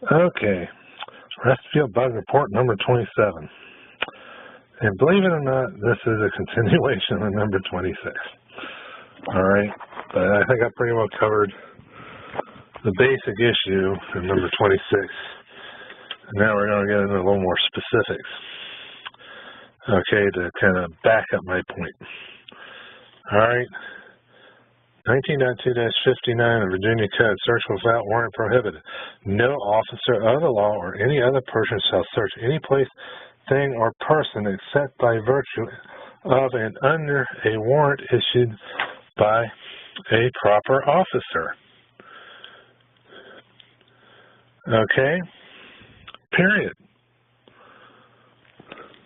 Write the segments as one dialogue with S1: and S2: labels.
S1: Okay, Restfield Bug Report number 27. And believe it or not, this is a continuation of number 26. Alright, but I think I pretty well covered the basic issue in number 26. And now we're going to get into a little more specifics. Okay, to kind of back up my point. Alright, 19.2-59 of Virginia Code, search without warrant prohibited. No officer of the law or any other person shall search any place, thing, or person except by virtue of and under a warrant issued by a proper officer. Okay? Period.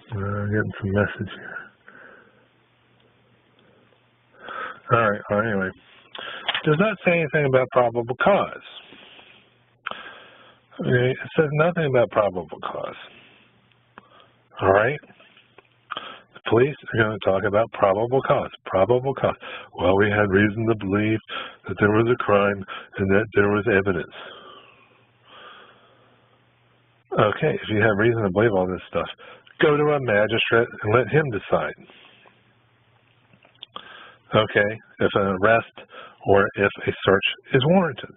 S1: Getting some message here. Alright, well, anyway. Does not say anything about probable cause. Okay, it says nothing about probable cause. Alright? The police are going to talk about probable cause. Probable cause. Well, we had reason to believe that there was a crime and that there was evidence. Okay, if you have reason to believe all this stuff, go to a magistrate and let him decide. Okay, if an arrest or if a search is warranted.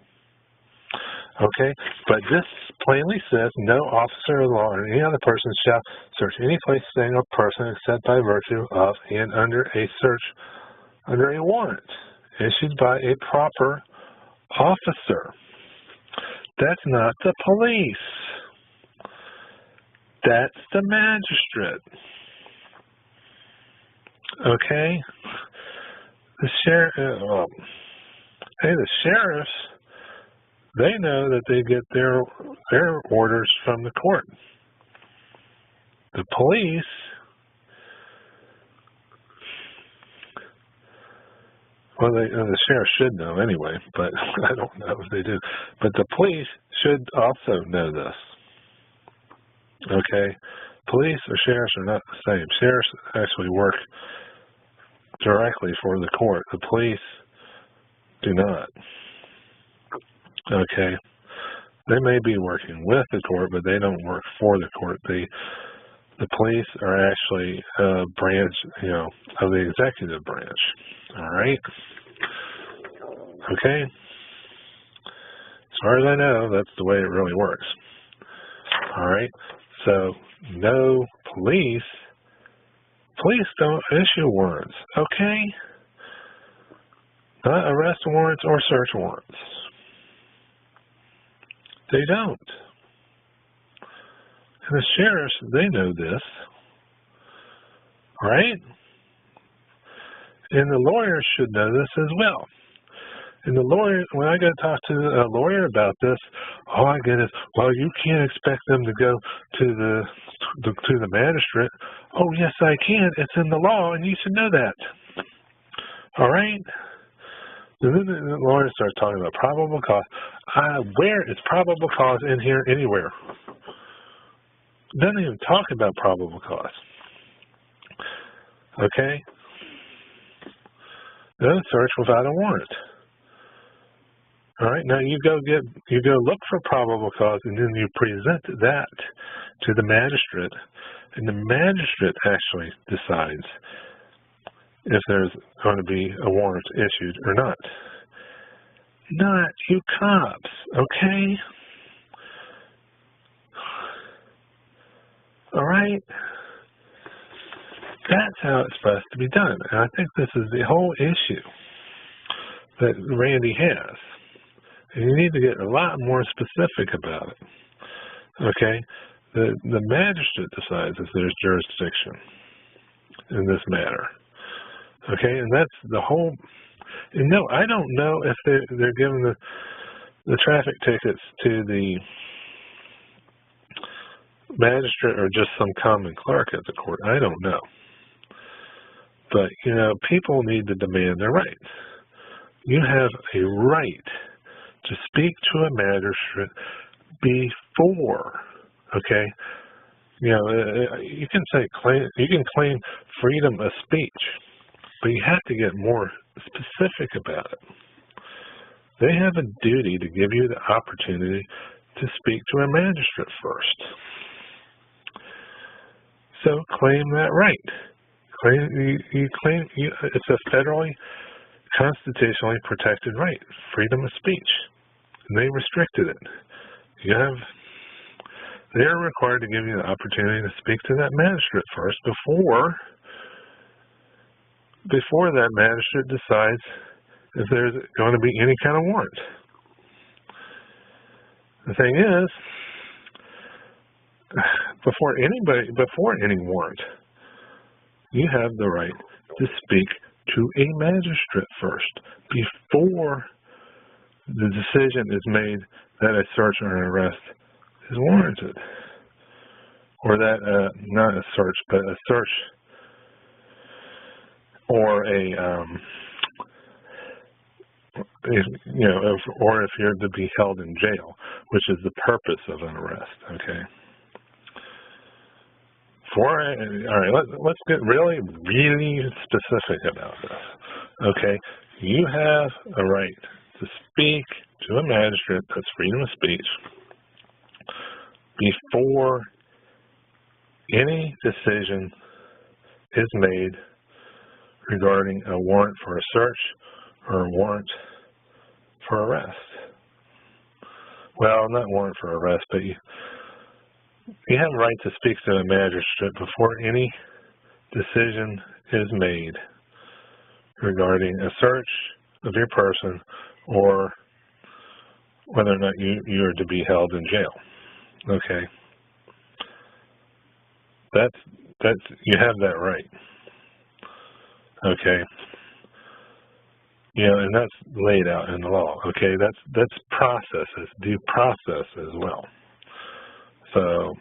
S1: Okay, but this plainly says no officer of the law or any other person shall search any place, thing, or person except by virtue of and under a warrant issued by a proper officer. That's not the police. That's the magistrate. Okay? The sheriffs, they know that they get their orders from the court. The police, well, the sheriff should know anyway, but I don't know if they do. But the police should also know this. Okay? Police or sheriffs are not the same. Sheriffs actually work directly for the court. The police do not. Okay? They may be working with the court, but they don't work for the court. The police are actually a branch, of the executive branch. All right? Okay? As far as I know, that's the way it really works. All right? So, no police. Police don't issue warrants, okay? Not arrest warrants or search warrants. They don't. And the sheriffs, they know this, right? And the lawyers should know this as well. And the lawyer, when I go to talk to a lawyer about this, all I get is, well, you can't expect them to go to the magistrate. Oh, yes, I can. It's in the law, and you should know that. All right? And then the lawyer starts talking about probable cause. Where is probable cause in here anywhere? Doesn't even talk about probable cause. Okay? No search without a warrant. All right, now you go look for probable cause, and then you present that to the magistrate, and the magistrate actually decides if there's going to be a warrant issued or not. Not you cops, okay? All right? That's how it's supposed to be done, and I think this is the whole issue that Randy has. And you need to get a lot more specific about it. Okay? The magistrate decides if there's jurisdiction in this matter. Okay? And that's the whole... And no, I don't know if they're giving the traffic tickets to the magistrate or just some common clerk at the court. I don't know. But, people need to demand their rights. You have a right to speak to a magistrate before, okay? You can claim freedom of speech, but you have to get more specific about it. They have a duty to give you the opportunity to speak to a magistrate first. So claim that right. It's a federally, constitutionally protected right, freedom of speech. And they restricted it. They're required to give you the opportunity to speak to that magistrate first before that magistrate decides if there's going to be any kind of warrant. The thing is, before any warrant, you have the right to speak to a magistrate first before the decision is made that a search or an arrest is warranted, or that not a search, but a search or or if you're to be held in jail, which is the purpose of an arrest. Okay. All right, let's get really specific about this. Okay, you have a right to speak to a magistrate, that's freedom of speech, before any decision is made regarding a warrant for a search or a warrant for arrest. Well, not warrant for arrest, but you have a right to speak to a magistrate before any decision is made regarding a search of your person or whether or not you are to be held in jail. Okay. You have that right. Okay. And that's laid out in the law. Okay, that's process, it's due process as well. So,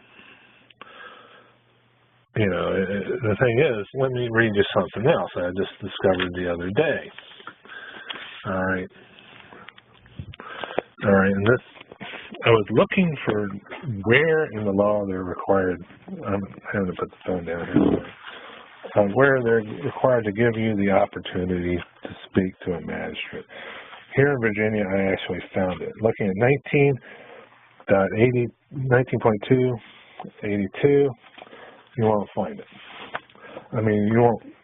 S1: the thing is, let me read you something else I just discovered the other day. All right, and I was looking for where in the law they're required, I'm having to put the phone down here, where they're required to give you the opportunity to speak to a magistrate. Here in Virginia, I actually found it. Looking at 19.282, you won't find it. I mean,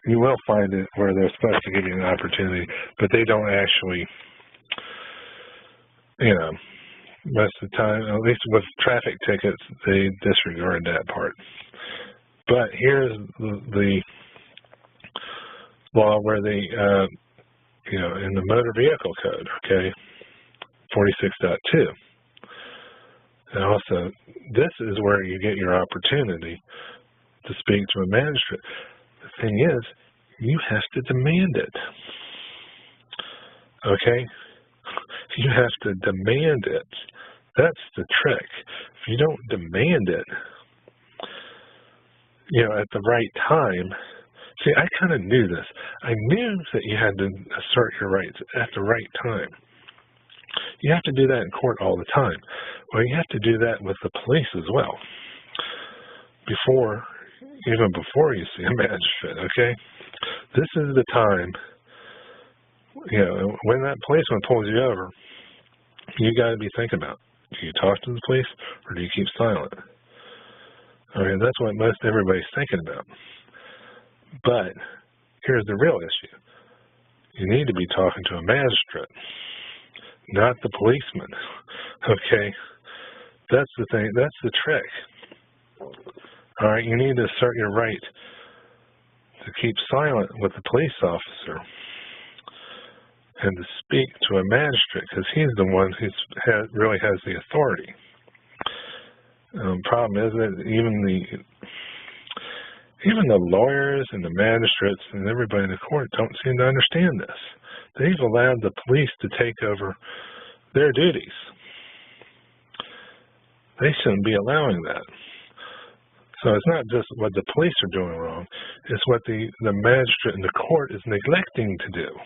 S1: you will find it where they're supposed to give you an opportunity, but they don't actually, most of the time, at least with traffic tickets, they disregard that part. But here's the law where they, in the motor vehicle code, okay, 46.2. And also, this is where you get your opportunity to speak to a magistrate. The thing is, you have to demand it. Okay? You have to demand it. That's the trick. If you don't demand it, at the right time, see, I kind of knew this. I knew that you had to assert your rights at the right time. You have to do that in court all the time. Well, you have to do that with the police as well. Even before you see a magistrate, okay? This is the time, when that policeman pulls you over, you got to be thinking about, do you talk to the police or do you keep silent? Okay, that's what most everybody's thinking about. But here's the real issue. You need to be talking to a magistrate, not the policeman. Okay? That's the thing. That's the trick. All right? You need to assert your right to keep silent with the police officer and to speak to a magistrate because he's the one who really has the authority. Problem is that even the lawyers and the magistrates and everybody in the court don't seem to understand this. They've allowed the police to take over their duties. They shouldn't be allowing that. So it's not just what the police are doing wrong, it's what the magistrate and the court is neglecting to do.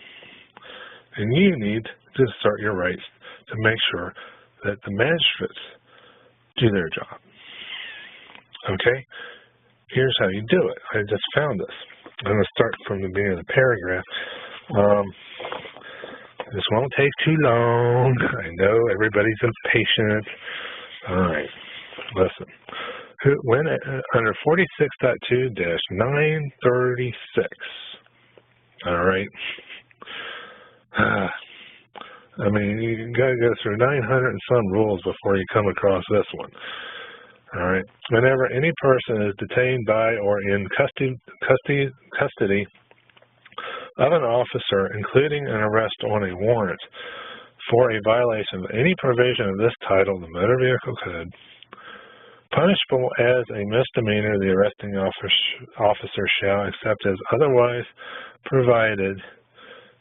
S1: And you need to assert your rights to make sure that the magistrates do their job. Okay? Here's how you do it. I just found this. I'm going to start from the beginning of the paragraph. This won't take too long. I know everybody's impatient. All right, listen. When under 46.2-936. All right. I mean, you got to go through 900 and some rules before you come across this one. All right. Whenever any person is detained by or in custody of an officer, including an arrest on a warrant for a violation of any provision of this title, the Motor Vehicle Code, punishable as a misdemeanor, the arresting officer shall, except as otherwise provided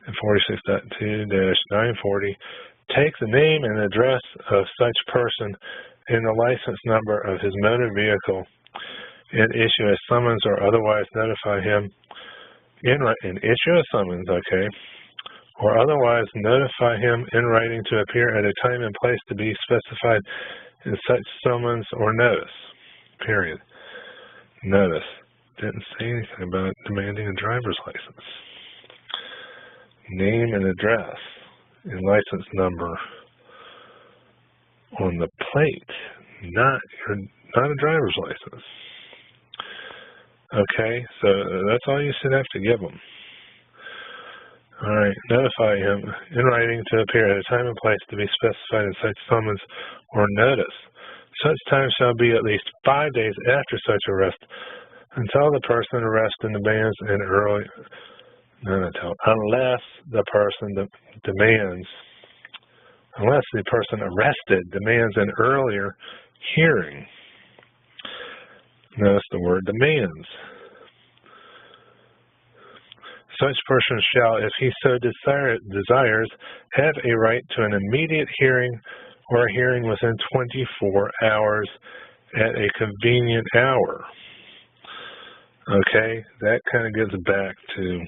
S1: in 46.2-940, take the name and address of such person and the license number of his motor vehicle and issue a summons or otherwise notify him and issue a summons, okay, or otherwise notify him in writing to appear at a time and place to be specified in such summons or notice, period. Notice. Didn't say anything about demanding a driver's license. Name and address and license number on the plate, not a driver's license. Okay, so that's all you should have to give them. All right, notify him in writing to appear at a time and place to be specified in such summons or notice. Such time shall be at least 5 days after such arrest until the person arrested demands an early, unless the person arrested demands an earlier hearing. Notice the word demands. Such person shall, if he so desires, have a right to an immediate hearing or a hearing within 24 hours at a convenient hour. Okay, that kind of gets back to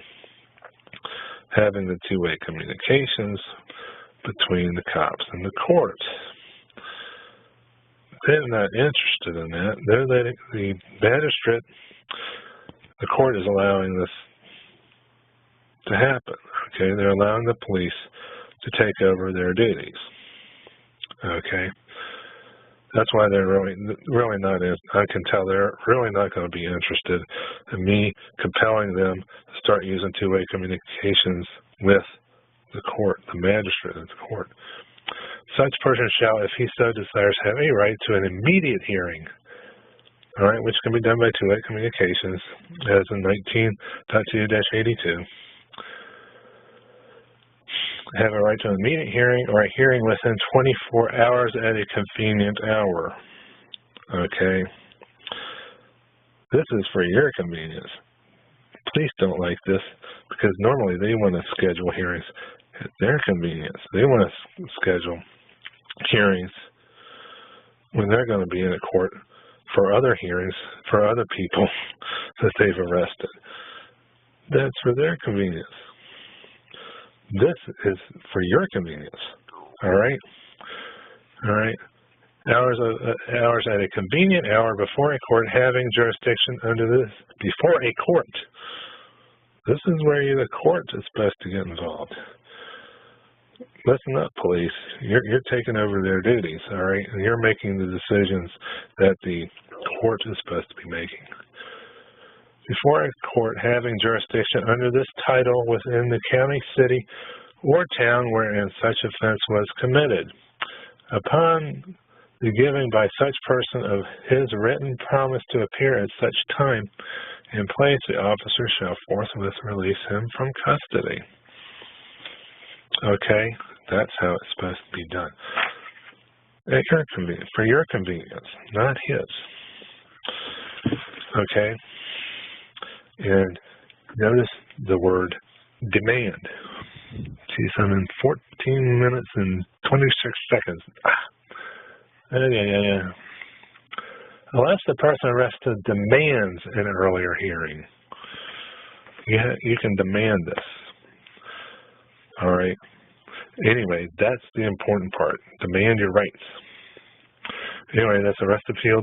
S1: having the two-way communications between the cops and the court. They're not interested in that. They're letting the magistrate, the court is allowing this to happen. Okay, they're allowing the police to take over their duties. Okay, that's why they're really not. I can tell they're really not going to be interested in me compelling them to start using two-way communications with the court, the magistrate of the court. Such person shall, if he so desires, have a right to an immediate hearing. All right, which can be done by two-way communications, as in 19.2-82. Have a right to an immediate hearing or a hearing within 24 hours at a convenient hour. Okay. This is for your convenience. Police don't like this because normally they want to schedule hearings at their convenience. They want to schedule hearings when they're going to be in a court for other hearings for other people that they've arrested. That's for their convenience. This is for your convenience. All right? All right. Hours at a convenient hour before a court having jurisdiction under this. Before a court. This is where the court is supposed to get involved. Listen up, police. You're taking over their duties, all right? And you're making the decisions that the court is supposed to be making. Before a court having jurisdiction under this title within the county, city, or town wherein such offense was committed. Upon the giving by such person of his written promise to appear at such time and place, the officer shall forthwith release him from custody. Okay, that's how it's supposed to be done. At your convenience, for your convenience, not his. Okay? And notice the word demand. See, I'm in 14 minutes and 26 seconds. Yeah. Unless the person arrested demands an earlier hearing, you can demand this. All right. Anyway, that's the important part. Demand your rights. Anyway, that's Arrest Appeal.